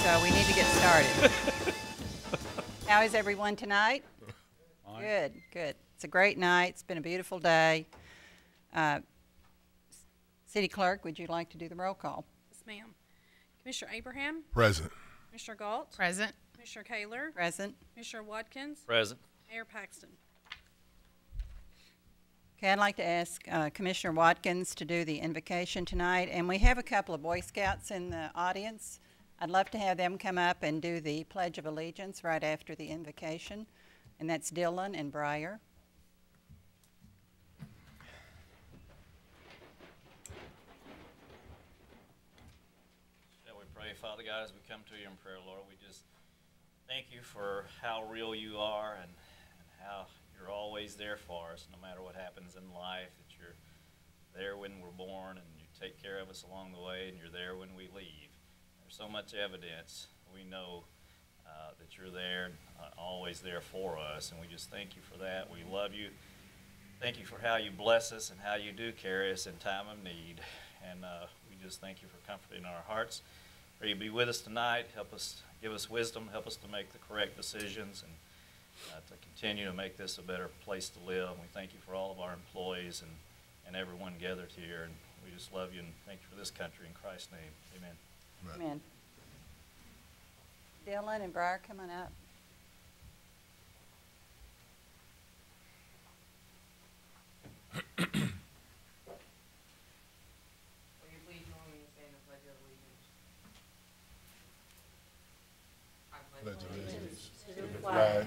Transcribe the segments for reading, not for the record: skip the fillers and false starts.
so we need to get started. How is everyone tonight? Fine. Good, good. It's a great night. It's been a beautiful day. City Clerk, would you like to do the roll call? Yes, ma'am. Commissioner Abraham? Present. Commissioner Galt? Present. Commissioner Kaler? Present. Commissioner Watkins? Present. Mayor Paxton? Okay, I'd like to ask Commissioner Watkins to do the invocation tonight, and we have a couple of Boy Scouts in the audience. I'd love to have them come up and do the Pledge of Allegiance right after the invocation, and that's Dylan and Breyer. Shall we pray, Father God, as we come to you in prayer, Lord, we just thank you for how real you are and how you're always there for us, no matter what happens in life, that you're there when we're born and you take care of us along the way and you're there when we leave. There's so much evidence. We know that you're there and always there for us, and we just thank you for that. We love you. Thank you for how you bless us and how you do carry us in time of need. And we just thank you for comforting our hearts. Pray you be with us tonight. Help us, give us wisdom. Help us to make the correct decisions and to continue to make this a better place to live. And we thank you for all of our employees and everyone gathered here. And we just love you and thank you for this country. In Christ's name, amen. Amen. Dylan and Breyer, come on up. Will you please join me in saying the Pledge of Allegiance? I Pledge allegiance to the flag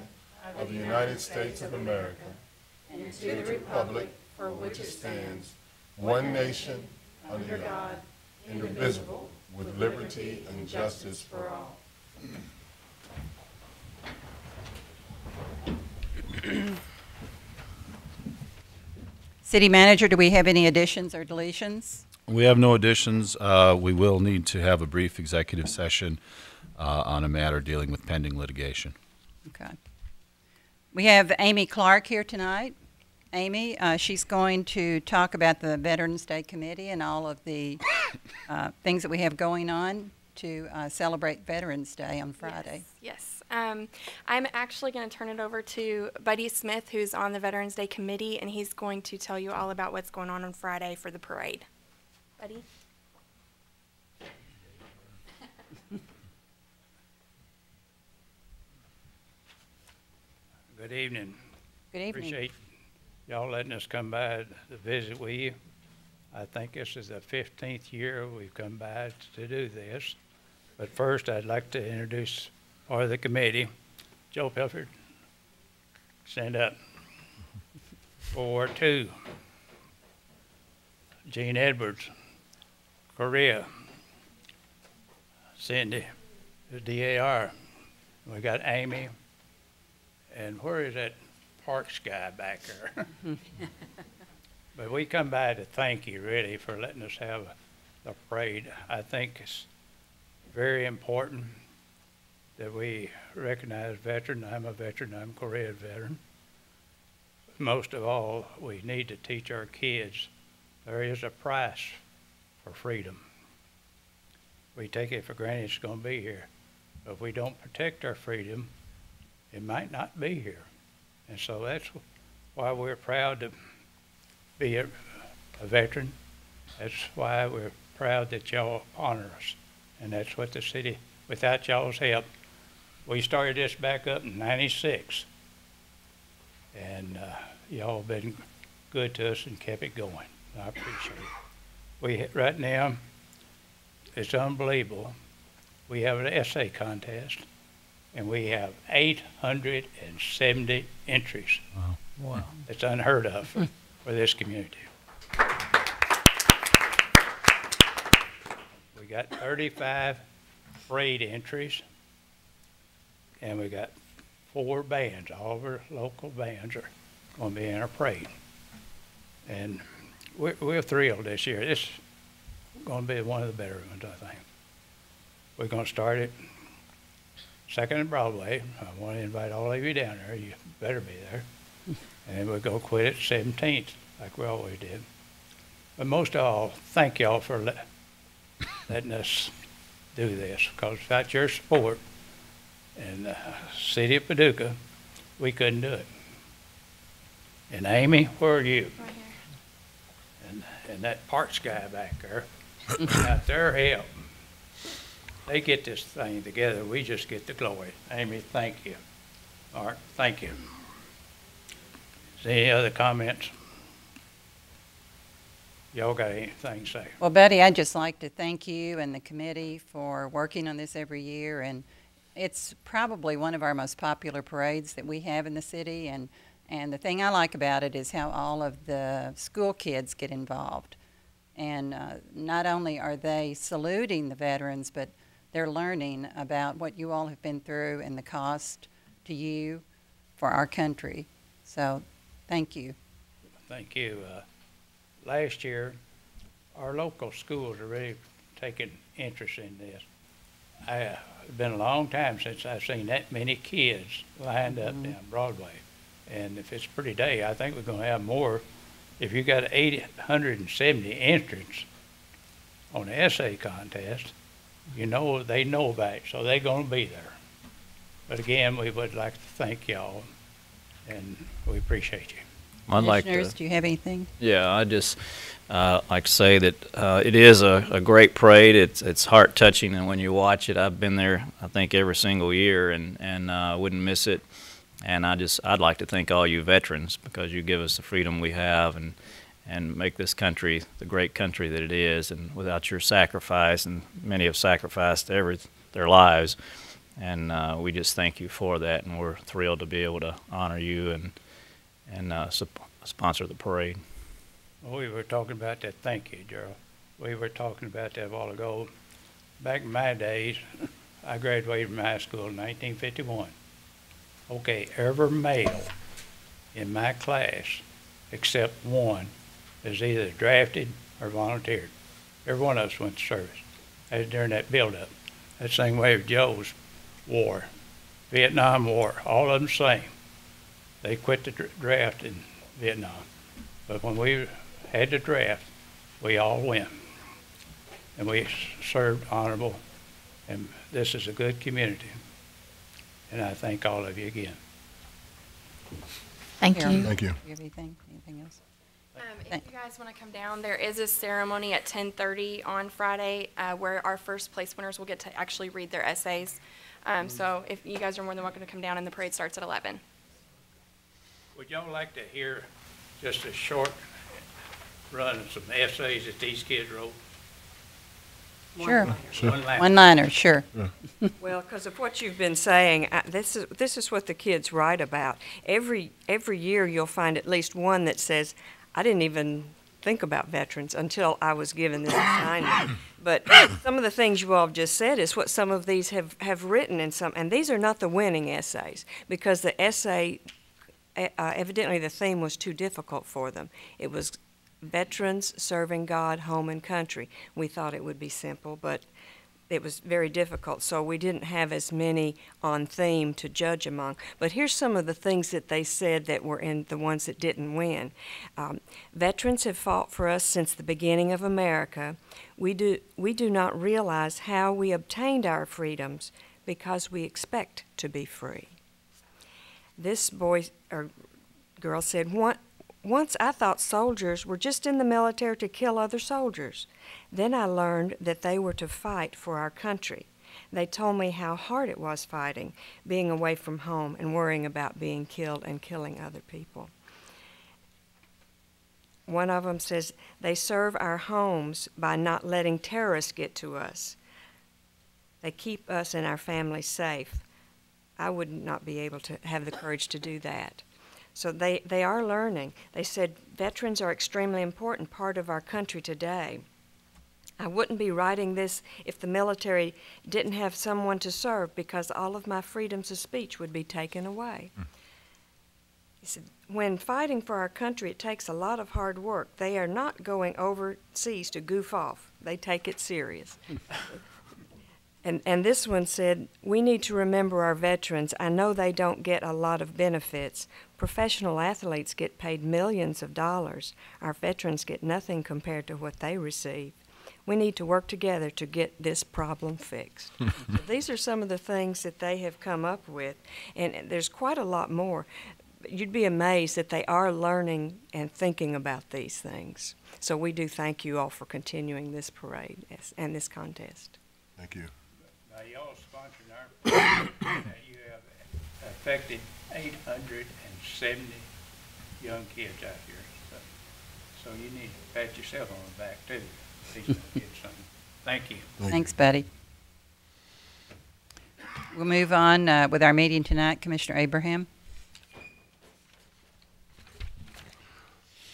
of the United States of America and to the republic for which it stands, one nation, under God, indivisible, with liberty and justice for all. City Manager, do we have any additions or deletions? We have no additions. We will need to have a brief executive session on a matter dealing with pending litigation. Okay. We have Amy Clark here tonight. Amy, she's going to talk about the Veterans Day Committee and all of the things that we have going on to celebrate Veterans Day on Friday. Yes. I'm actually going to turn it over to Buddy Smith, who's on the Veterans Day Committee, and he's going to tell you all about what's going on Friday for the parade. Buddy? Good evening. Good evening. Appreciate y'all letting us come by to visit with you. I think this is the 15th year we've come by to do this. But first, I'd like to introduce part of the committee. Joe Pilford, stand up. World War II. Gene Edwards, Korea. Cindy, the DAR. We got Amy. And where is that Parks guy back there? But we come by to thank you, really, for letting us have the parade. I think it's very important that we recognize veterans. I'm a veteran. I'm a Korea veteran. Most of all, we need to teach our kids there is a price for freedom. We take it for granted it's going to be here. But if we don't protect our freedom, it might not be here. And so that's why we're proud to be a veteran. That's why we're proud that y'all honor us. And that's what the city, without y'all's help, we started this back up in '96. And y'all been good to us and kept it going. I appreciate it. Right now, it's unbelievable. We have an essay contest, and we have 870 entries. Wow. Wow. It's unheard of for this community. We got 35 parade entries, and we got 4 bands. All of our local bands are going to be in our parade. And we're thrilled this year. This is going to be one of the better ones, I think. We're going to start it 2nd and Broadway. I want to invite all of you down there. You better be there. And then we're going to quit at 17th, like we always did. But most of all, thank y'all for letting us do this, because without your support and the city of Paducah, we couldn't do it. And Amy, where are you? Right here. And that Parks guy back there, without their help, they get this thing together. We just get the glory. Amy, thank you. Art, thank you. Is there any other comments? Y'all got anything to say? Well, Betty, I'd just like to thank you and the committee for working on this every year, and it's probably one of our most popular parades that we have in the city, and the thing I like about it is how all of the school kids get involved. And not only are they saluting the veterans, but they're learning about what you all have been through and the cost to you for our country. So, thank you. Thank you. Last year, our local schools are really taking interest in this. It's been a long time since I've seen that many kids lined up down Broadway. And if it's a pretty day, I think we're going to have more. If you got 870 entrants on the essay contest, you know they know about it, so they're going to be there. But again, we would like to thank y'all, and we appreciate you. I'd like Commissioners, to, do you have anything? yeah, I just like to say that it is a great parade. It's heart touching, and when you watch it, I've been there I think every single year, and wouldn't miss it. And I'd like to thank all you veterans, because you give us the freedom we have and make this country the great country that it is. And without your sacrifice, and many have sacrificed their lives, and we just thank you for that. And we're thrilled to be able to honor you and sponsor the parade. Well, we were talking about that. Thank you, Gerald. We were talking about that a while ago. Back in my days, I graduated from high school in 1951. Okay, every male in my class, except one, is either drafted or volunteered. Every one of us went to service. That was during that build-up. That same way with Joe's war, Vietnam War, all of them same. They quit the draft in Vietnam. But when we had the draft, we all went. And we served honorable, and this is a good community. And I thank all of you again. Thank Karen, you. Thank you. Do you have anything? Anything else? If you guys want to come down, there is a ceremony at 10:30 on Friday where our first place winners will get to actually read their essays. So if you guys are more than welcome to come down, and the parade starts at 11. Would y'all like to hear just a short run of some essays that these kids wrote? Sure. One line. One-liner, sure. Well, because of what you've been saying, this is what the kids write about. Every year you'll find at least one that says, I didn't even think about veterans until I was given this assignment. But some of the things you all have just said is what some of these have written, and these are not the winning essays, because the essay, evidently the theme was too difficult for them. It was veterans serving God, home, and country. We thought it would be simple, but it was very difficult, so we didn't have as many on theme to judge among. But here's some of the things that they said that were in the ones that didn't win. Veterans have fought for us since the beginning of America. We do not realize how we obtained our freedoms because we expect to be free. This boy or girl said, Once I thought soldiers were just in the military to kill other soldiers. Then I learned that they were to fight for our country. They told me how hard it was fighting, being away from home and worrying about being killed and killing other people. One of them says, they serve our homes by not letting terrorists get to us. They keep us and our families safe. I would not be able to have the courage to do that. So they are learning. They said veterans are extremely important part of our country today. I wouldn't be writing this if the military didn't have someone to serve, because all of my freedoms of speech would be taken away. He said, when fighting for our country, it takes a lot of hard work. They are not going overseas to goof off. They take it serious. And this one said, we need to remember our veterans. I know they don't get a lot of benefits. Professional athletes get paid millions of dollars. Our veterans get nothing compared to what they receive. We need to work together to get this problem fixed. So these are some of the things that they have come up with, and there's quite a lot more. You'd be amazed that they are learning and thinking about these things. So we do thank you all for continuing this parade and this contest. Thank you. Now, y'all sponsored our parade, that you have affected 870 young kids out here. So you need to pat yourself on the back, too. Teach them kids something. Thank you. Thanks, Buddy. We'll move on with our meeting tonight. Commissioner Abraham.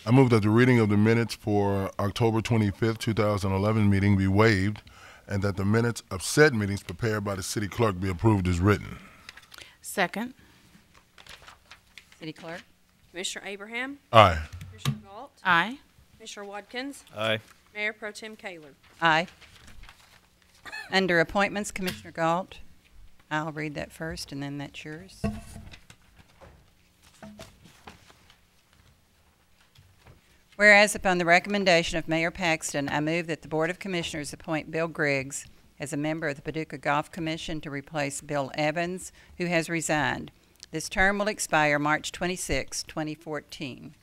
I move that the reading of the minutes for October 25th, 2011 meeting be waived, and that the minutes of said meetings prepared by the city clerk be approved as written. Second. City Clerk. Commissioner Abraham, Aye. Commissioner Galt, Aye. Commissioner Watkins, Aye. Mayor Pro Tem Kaler. Aye. Under appointments, Commissioner Galt. I'll read that first, and then that's yours. Whereas upon the recommendation of Mayor Paxton, I move that the Board of Commissioners appoint Bill Griggs as a member of the Paducah Golf Commission to replace Bill Evans, who has resigned. This term will expire March 26, 2014.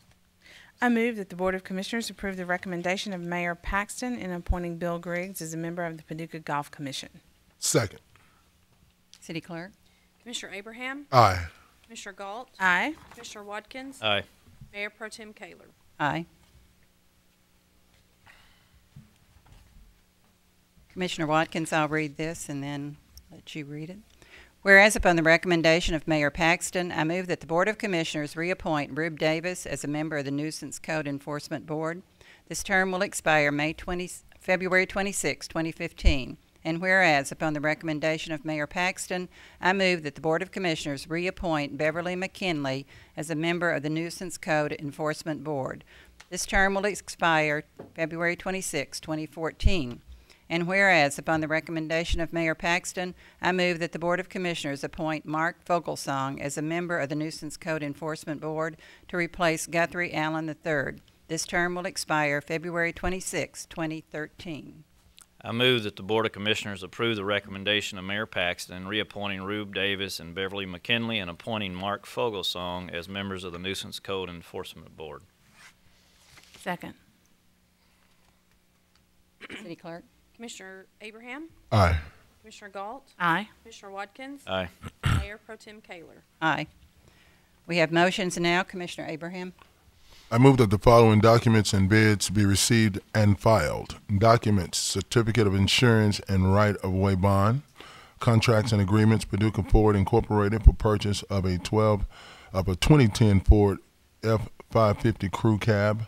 I move that the Board of Commissioners approve the recommendation of Mayor Paxton in appointing Bill Griggs as a member of the Paducah Golf Commission. Second. City Clerk. Commissioner Abraham, Aye. Commissioner Galt, Aye. Commissioner Watkins, Aye. Mayor Pro Tem Kaler. Aye. Commissioner Watkins, I'll read this and then let you read it. Whereas upon the recommendation of Mayor Paxton, I move that the Board of Commissioners reappoint Rube Davis as a member of the Nuisance Code Enforcement Board. This term will expire February 26, 2015. And whereas upon the recommendation of Mayor Paxton, I move that the Board of Commissioners reappoint Beverly McKinley as a member of the Nuisance Code Enforcement Board. This term will expire February 26, 2014. And whereas, upon the recommendation of Mayor Paxton, I move that the Board of Commissioners appoint Mark Vogelsong as a member of the Nuisance Code Enforcement Board to replace Guthrie Allen III. This term will expire February 26, 2013. I move that the Board of Commissioners approve the recommendation of Mayor Paxton in reappointing Rube Davis and Beverly McKinley and appointing Mark Fogelsong as members of the Nuisance Code Enforcement Board. Second. City Clerk. Commissioner Abraham, Aye. Commissioner Galt, Aye. Commissioner Watkins, Aye. Mayor Pro Tem Kaler. Aye. We have motions now. Commissioner Abraham. I move that the following documents and bids be received and filed. Documents: certificate of insurance and right-of-way bond, contracts and agreements, Paducah Ford Incorporated for purchase of a 2010 Ford F-550 crew cab,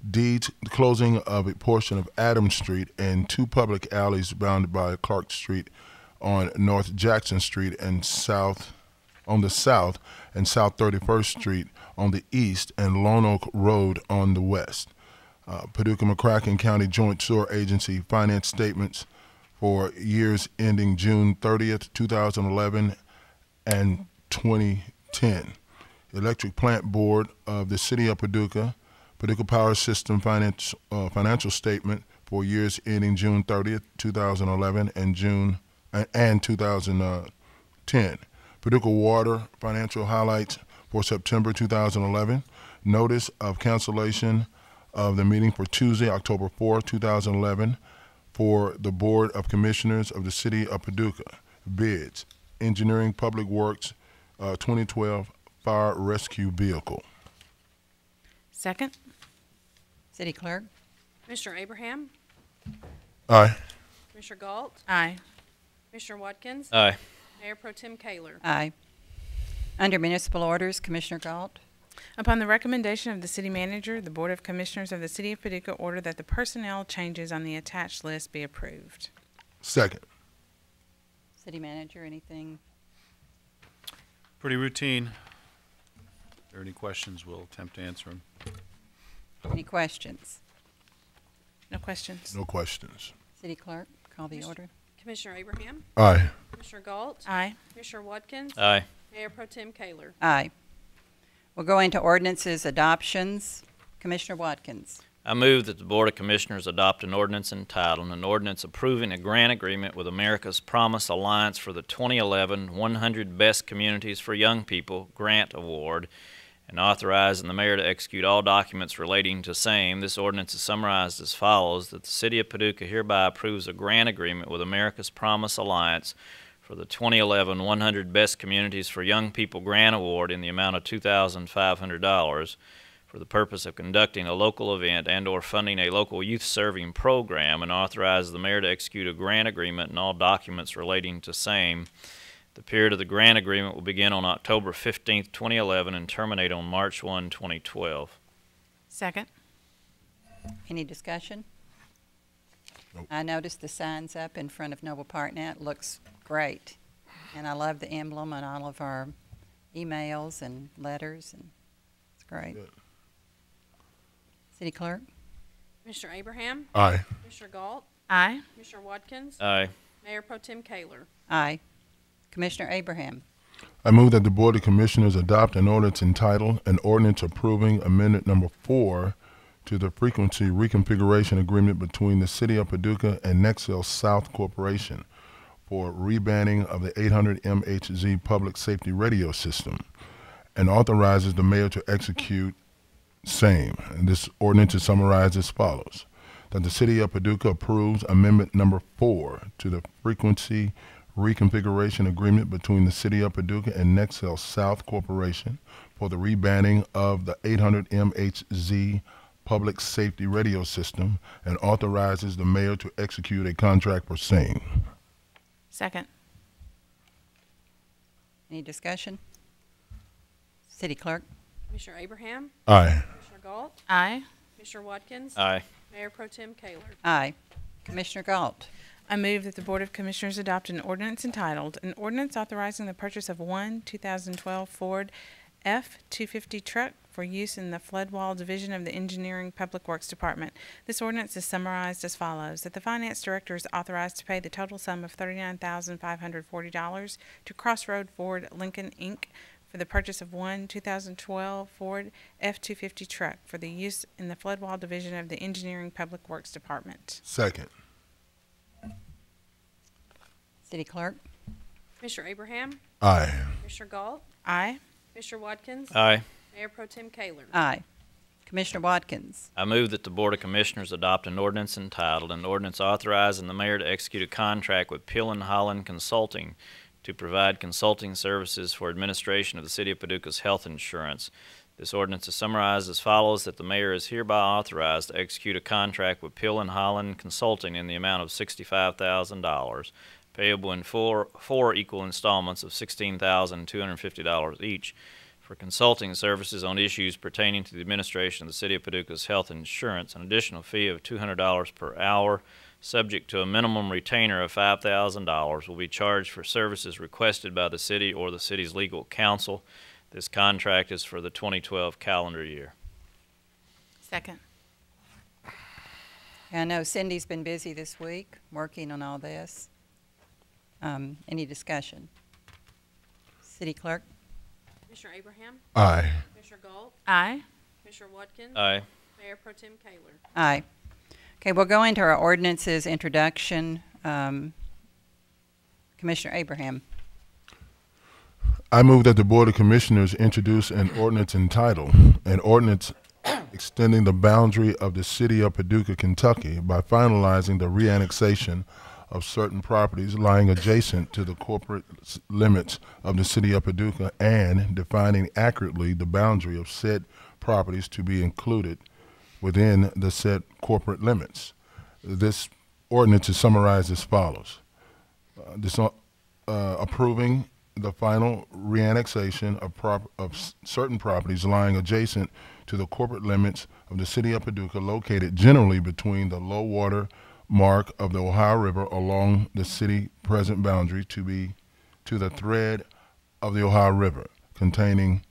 deeds closing of a portion of Adams Street and two public alleys bounded by Clark Street on North Jackson Street and on the south and South 31st Street on the east and Lone Oak Road on the west. Paducah-McCracken County Joint Sewer Agency finance statements for years ending June 30th, 2011 and 2010. Electric Plant Board of the City of Paducah, Paducah Power System financial statement for years ending June 30th, 2011 and 2010. Paducah Water financial highlights for September 2011. Notice of cancellation of the meeting for Tuesday, October 4, 2011 for the Board of Commissioners of the City of Paducah. Bids: Engineering Public Works 2012 Fire Rescue Vehicle. Second. City Clerk. Commissioner Abraham, Aye. Commissioner Galt, Aye. Commissioner Watkins, Aye. Mayor Pro Tem Kaler. Aye. Under municipal orders, Commissioner Galt. Upon the recommendation of the City Manager, the Board of Commissioners of the City of Paducah order that the personnel changes on the attached list be approved. Second. City Manager, anything? Pretty routine. If there are any questions, we'll attempt to answer them. Any questions? No questions. No questions. City Clerk, call the order. Commissioner Abraham, Aye. Commissioner Galt, Aye. Commissioner Watkins, Aye. Mayor Pro Tem Kaler. Aye. We'll go into ordinances adoptions. Commissioner Watkins. I move that the Board of Commissioners adopt an ordinance entitled, an ordinance approving a grant agreement with America's Promise Alliance for the 2011 100 Best Communities for Young People Grant Award, and authorizing the mayor to execute all documents relating to same. This ordinance is summarized as follows: that the City of Paducah hereby approves a grant agreement with America's Promise Alliance for the 2011 100 Best Communities for Young People Grant Award in the amount of $2,500 for the purpose of conducting a local event and/or funding a local youth serving program, and authorizes the mayor to execute a grant agreement and all documents relating to same. The period of the grant agreement will begin on October 15th, 2011 and terminate on March 1, 2012. Second. Any discussion? Nope. I noticed the signs up in front of Noble Park now. It looks great. And I love the emblem on all of our emails and letters, and it's great. Good. City Clerk? Commissioner Abraham, Aye. Commissioner Galt, Aye. Commissioner Watkins, Aye. Mayor Pro Tem Kaler. Aye. Commissioner Abraham? I move that the Board of Commissioners adopt an ordinance entitled, an ordinance approving amendment number 4 to the frequency reconfiguration agreement between the City of Paducah and Nexel South Corporation for rebanning of the 800 MHz public safety radio system, and authorizes the mayor to execute same. And this ordinance is summarized as follows: that the City of Paducah approves amendment number 4 to the frequency reconfiguration agreement between the City of Paducah and Nexel South Corporation for the rebanning of the 800 MHz public safety radio system, and authorizes the mayor to execute a contract for same. Second. Any discussion? City Clerk? Commissioner Abraham, Aye. Commissioner Galt, Aye. Commissioner Watkins, Aye. Mayor Pro Tem Kaler. Aye. Commissioner Galt? I move that the Board of Commissioners adopt an ordinance entitled, an ordinance authorizing the purchase of one 2012 Ford F-250 truck for use in the flood wall division of the Engineering Public Works Department. This ordinance is summarized as follows: that the Finance Director is authorized to pay the total sum of $39,540 to Crossroad Ford Lincoln, Inc. for the purchase of one 2012 Ford F-250 truck for the use in the flood wall division of the Engineering Public Works Department. Second. City Clerk? Commissioner Abraham, Aye. Commissioner Galt, Aye. Commissioner Watkins, Aye. Mayor Pro Tem Kaler. Aye. Commissioner Watkins? I move that the Board of Commissioners adopt an ordinance entitled, an ordinance authorizing the mayor to execute a contract with Pill and Holland Consulting to provide consulting services for administration of the City of Paducah's health insurance. This ordinance is summarized as follows: that the mayor is hereby authorized to execute a contract with Pill and Holland Consulting in the amount of $65,000, payable in four equal installments of $16,250 each, for consulting services on issues pertaining to the administration of the City of Paducah's health insurance. An additional fee of $200 per hour, subject to a minimum retainer of $5,000, will be charged for services requested by the city or the city's legal counsel. This contract is for the 2012 calendar year. Second. I know Cindy's been busy this week working on all this. Any discussion? City Clerk? Commissioner Abraham, Aye. Commissioner Galt, Aye. Commissioner Watkins, Aye. Mayor Pro Tem Kaler. Aye. Okay, we'll go into our ordinances introduction. Commissioner Abraham? I move that the Board of Commissioners introduce an ordinance entitled, an ordinance extending the boundary of the City of Paducah, Kentucky by finalizing the reannexation of certain properties lying adjacent to the corporate limits of the City of Paducah, and defining accurately the boundary of said properties to be included within the said corporate limits. This ordinance is summarized as follows: approving the final reannexation of certain properties lying adjacent to the corporate limits of the City of Paducah, located generally between the low water mark of the Ohio River along the city present boundary to the thread of the Ohio River, containing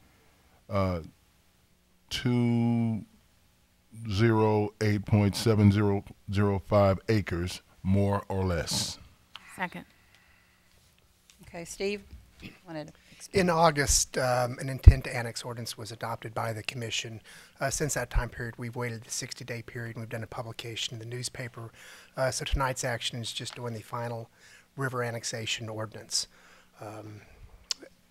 208.7005 acres, more or less. Second. Okay, Steve? wanted to explain? In August, an intent to annex ordinance was adopted by the commission. Since that time period, we've waited the 60-day period, and we've done a publication in the newspaper. So tonight's action is just doing the final river annexation ordinance.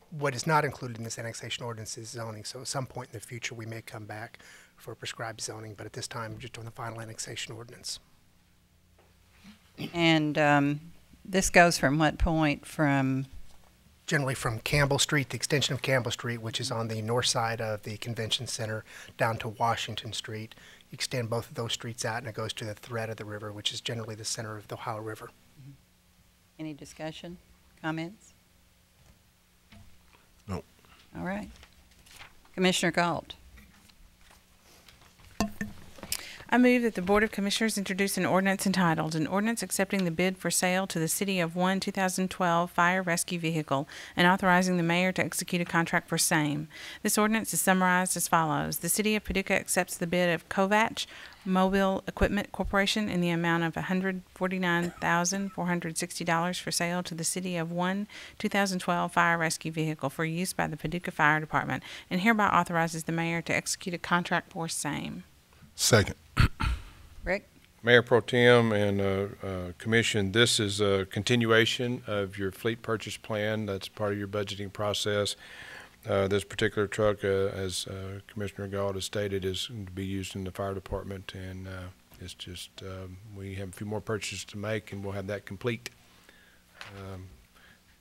What is not included in this annexation ordinance is zoning, so at some point in the future, we may come back for prescribed zoning, but at this time, we're just doing the final annexation ordinance. And this goes from what point from? Generally from Campbell Street, the extension of Campbell Street, which is on the north side of the convention center, down to Washington Street. You extend both of those streets out, and it goes to the thread of the river, which is generally the center of the Ohio River. Any discussion, comments? No. All right. Commissioner Galt. I move that the Board of Commissioners introduce an ordinance entitled, "An Ordinance Accepting the Bid for Sale to the City of 2012 Fire Rescue Vehicle and Authorizing the Mayor to Execute a Contract for Same." This ordinance is summarized as follows. The City of Paducah accepts the bid of Kovach Mobile Equipment Corporation in the amount of $149,460 for sale to the City of 2012 Fire Rescue Vehicle for use by the Paducah Fire Department, and hereby authorizes the Mayor to execute a contract for same. Second. Rick? Mayor Pro Tem and Commission, this is a continuation of your fleet purchase plan. That's part of your budgeting process. This particular truck, as Commissioner Galt has stated, is going to be used in the fire department, and it's just we have a few more purchases to make, and we'll have that complete.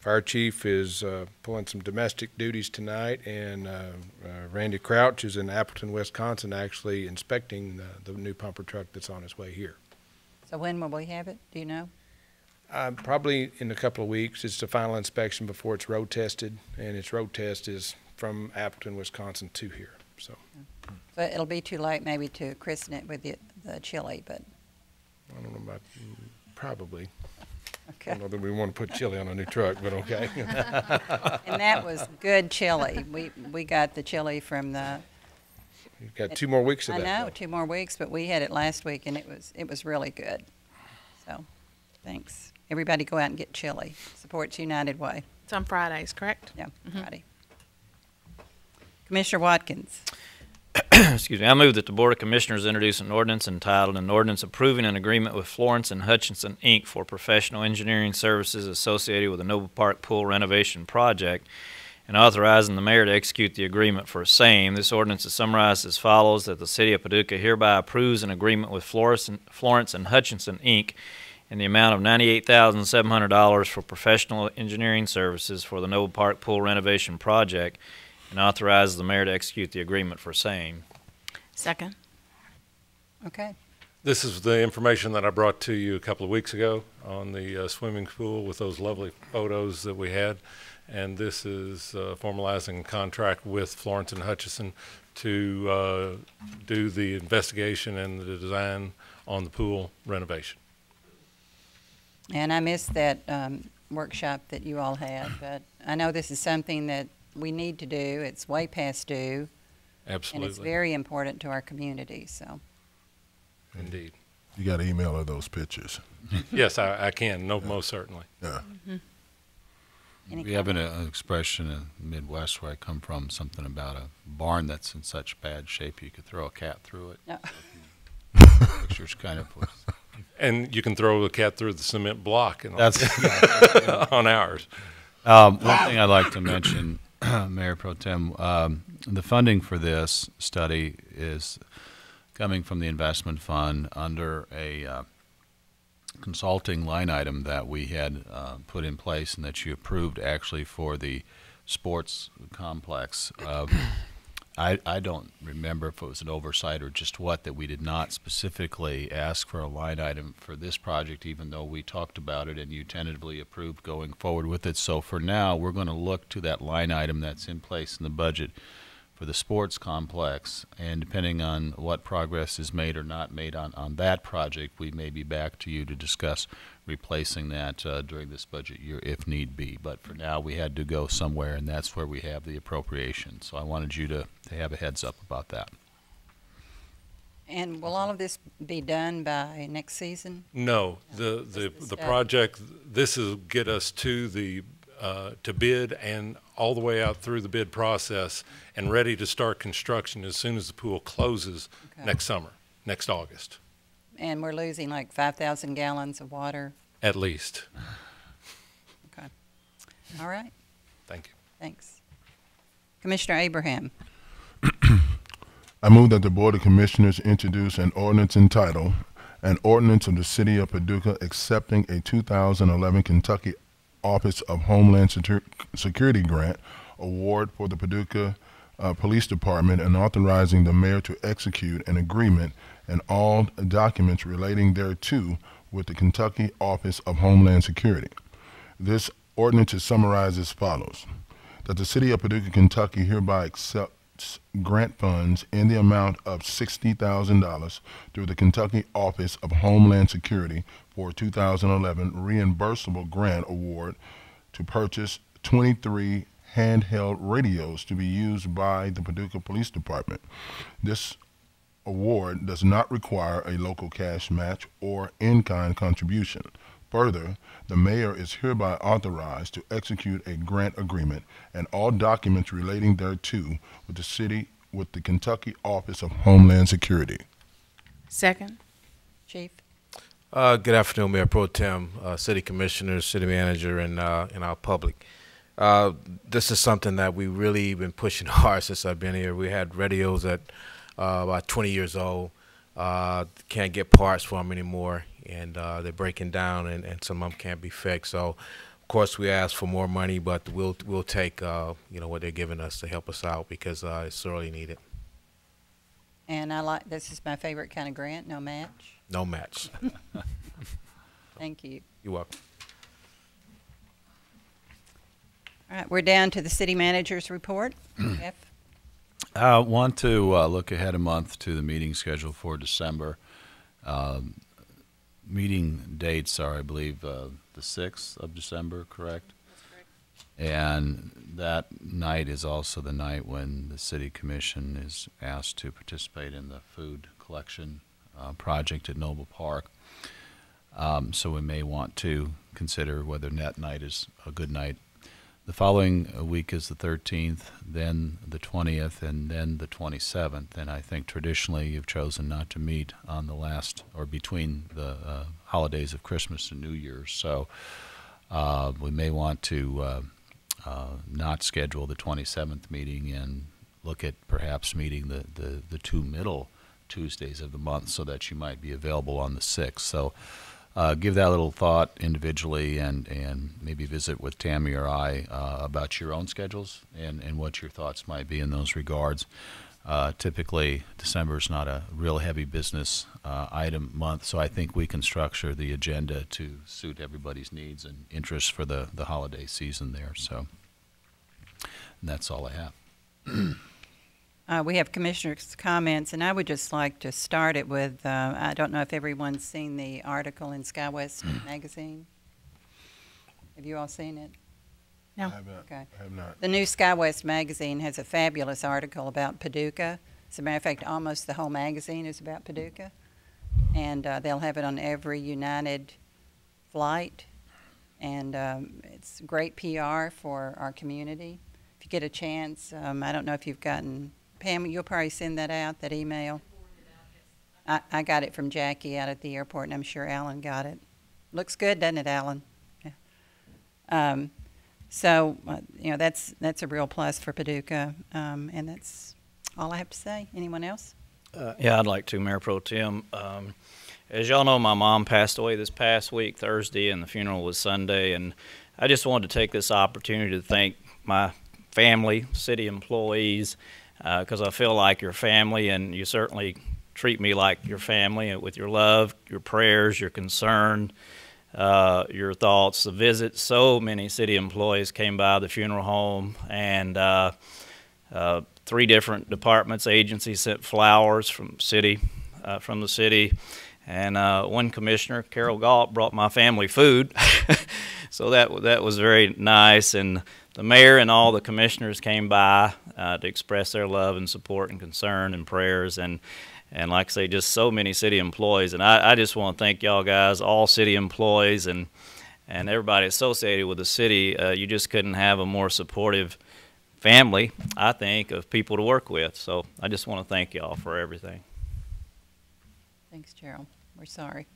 Fire Chief is pulling some domestic duties tonight, and Randy Crouch is in Appleton, Wisconsin, actually inspecting the new pumper truck that's on its way here. So when will we have it? Do you know? Probably in a couple of weeks. It's the final inspection before it's road tested, and its road test is from Appleton, Wisconsin to here. So It'll be too late maybe to christen it with the chili, but. I don't know about probably. Okay. I don't know that we want to put chili on a new truck, but okay. And that was good chili. We got the chili from the. You've got 2 more weeks of that. I know, though. 2 more weeks, but we had it last week, and it was really good. So, thanks. Everybody go out and get chili. Supports United Way. It's on Fridays, correct? Yeah, Friday. Commissioner Watkins. Excuse me. I move that the Board of Commissioners introduce an ordinance entitled, "An Ordinance Approving an Agreement with Florence and Hutchinson, Inc. for professional engineering services associated with the Noble Park Pool renovation project, and authorizing the mayor to execute the agreement for same." This ordinance is summarized as follows: that the City of Paducah hereby approves an agreement with Florence and Hutchinson, Inc. in the amount of $98,700 for professional engineering services for the Noble Park Pool renovation project, and authorizes the mayor to execute the agreement for same. Second. Okay. This is the information that I brought to you a couple of weeks ago on the swimming pool with those lovely photos that we had. And this is formalizing a contract with Florence and Hutchinson to do the investigation and the design on the pool renovation. And I missed that workshop that you all had, but I know this is something that we need to do. It's way past due. Absolutely. And it's very important to our community, so. Indeed. You got to email her those pictures. Yes, I can. No, most certainly. Yeah. We have an expression in the Midwest where I come from, something about a barn that's in such bad shape you could throw a cat through it. No. Pictures kind of. And you can throw the cat through the cement block and That's on ours. One thing I'd like to mention, Mayor Pro Tem, the funding for this study is coming from the investment fund under a consulting line item that we had put in place and that you approved actually for the sports complex. I don't remember if it was an oversight or just what, that we did not specifically ask for a line item for this project, even though we talked about it and you tentatively approved going forward with it. So for now, we're going to look to that line item that's in place in the budget for the sports complex, and depending on what progress is made or not made on that project, we may be back to you to discuss replacing that during this budget year if need be. But for now, we had to go somewhere, and that's where we have the appropriation. So I wanted you to have a heads up about that. And will all of this be done by next season? No, the project, this will get us to the to bid and all the way out through the bid process and ready to start construction as soon as the pool closes next summer, next August. And we're losing like 5,000 gallons of water. At least. Okay. All right. Thank you. Thanks. Commissioner Abraham. I move that the Board of Commissioners introduce an ordinance entitled, an ordinance of the City of Paducah accepting a 2011 Kentucky Office of Homeland Security grant award for the Paducah Police Department and authorizing the mayor to execute an agreement and all documents relating thereto with the Kentucky Office of Homeland Security. This ordinance is summarized as follows: that the City of Paducah, Kentucky hereby accepts grant funds in the amount of $60,000 through the Kentucky Office of Homeland Security for 2011 reimbursable grant award to purchase 23 handheld radios to be used by the Paducah Police Department. This award does not require a local cash match or in-kind contribution. Further, the mayor is hereby authorized to execute a grant agreement and all documents relating thereto with the Kentucky Office of Homeland Security. Second. Chief. Good afternoon, Mayor Pro Tem, City Commissioners, City Manager, and our public. This is something that we really been pushing hard since I've been here. We had radios that about 20 years old. Can't get parts for them anymore, and they're breaking down, and some of them can't be fixed. So, of course, we ask for more money, but we'll take what they're giving us to help us out because it's sorely needed. And this is my favorite kind of grant, no match. No match. Thank you. You're welcome. All right, we're down to the city manager's report. Jeff? I want to look ahead a month to the meeting schedule for December. Meeting dates are, I believe, the 6th of December, correct? That's correct. And that night is also the night when the City Commission is asked to participate in the food collection project at Noble Park. So we may want to consider whether that night is a good night. The following week is the 13th, then the 20th, and then the 27th. And I think traditionally you've chosen not to meet on the last or between the holidays of Christmas and New Year's. So we may want to not schedule the 27th meeting and look at perhaps meeting the two middle Tuesdays of the month so that you might be available on the 6th. So give that a little thought individually and maybe visit with Tammy or I about your own schedules and what your thoughts might be in those regards. Typically, December is not a real heavy business item month, so I think we can structure the agenda to suit everybody's needs and interests for the holiday season there. So that's all I have. We have commissioners' comments, and I would just like to start it with, I don't know if everyone's seen the article in SkyWest magazine. Have you all seen it? No. I have not. Okay. I have not. The new SkyWest magazine has a fabulous article about Paducah. As a matter of fact, almost the whole magazine is about Paducah. And they'll have it on every United flight. And it's great PR for our community. If you get a chance, I don't know if you've gotten... Pam, you'll probably send that out, that email. I got it from Jackie out at the airport, and I'm sure Alan got it. Looks good, doesn't it, Alan? Yeah. So, that's a real plus for Paducah, and that's all I have to say. Anyone else? Yeah, I'd like to, Mayor Pro Tem. As y'all know, my mom passed away this past week, Thursday, and the funeral was Sunday, and I just wanted to take this opportunity to thank my family, city employees, because I feel like your family, and you certainly treat me like your family with your love, your prayers, your concern, your thoughts, the visits. So many city employees came by the funeral home, and 3 different departments, agencies sent flowers from the city, and one commissioner, Carol Galt, brought my family food. So that was very nice, and the mayor and all the commissioners came by to express their love and support and concern and prayers, and like I say, just so many city employees. And I just want to thank y'all guys, all city employees, and and everybody associated with the city. You just couldn't have a more supportive family, I think, of people to work with. So I just want to thank y'all for everything. Thanks, Gerald. We're sorry.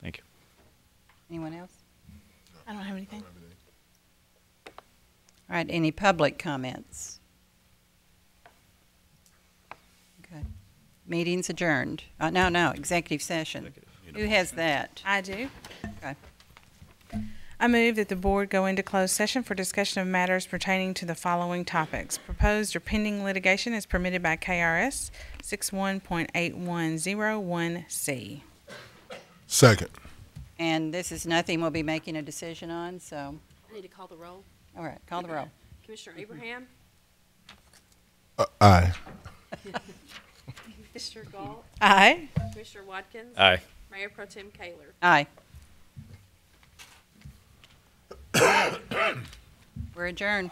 Thank you. Anyone else? I don't have anything. All right, any public comments? Okay. Meeting's adjourned. No, executive session. Who has that? I do. Okay. I move that the board go into closed session for discussion of matters pertaining to the following topics. Proposed or pending litigation is permitted by KRS 61.8101C. Second. And this is nothing we'll be making a decision on, so, I need to call the roll. all right, call the roll. Commissioner Abraham, Aye. Mr. Galt, Aye. Commissioner Watkins, Aye. Mayor Pro Tem Kaler. Aye. We're adjourned.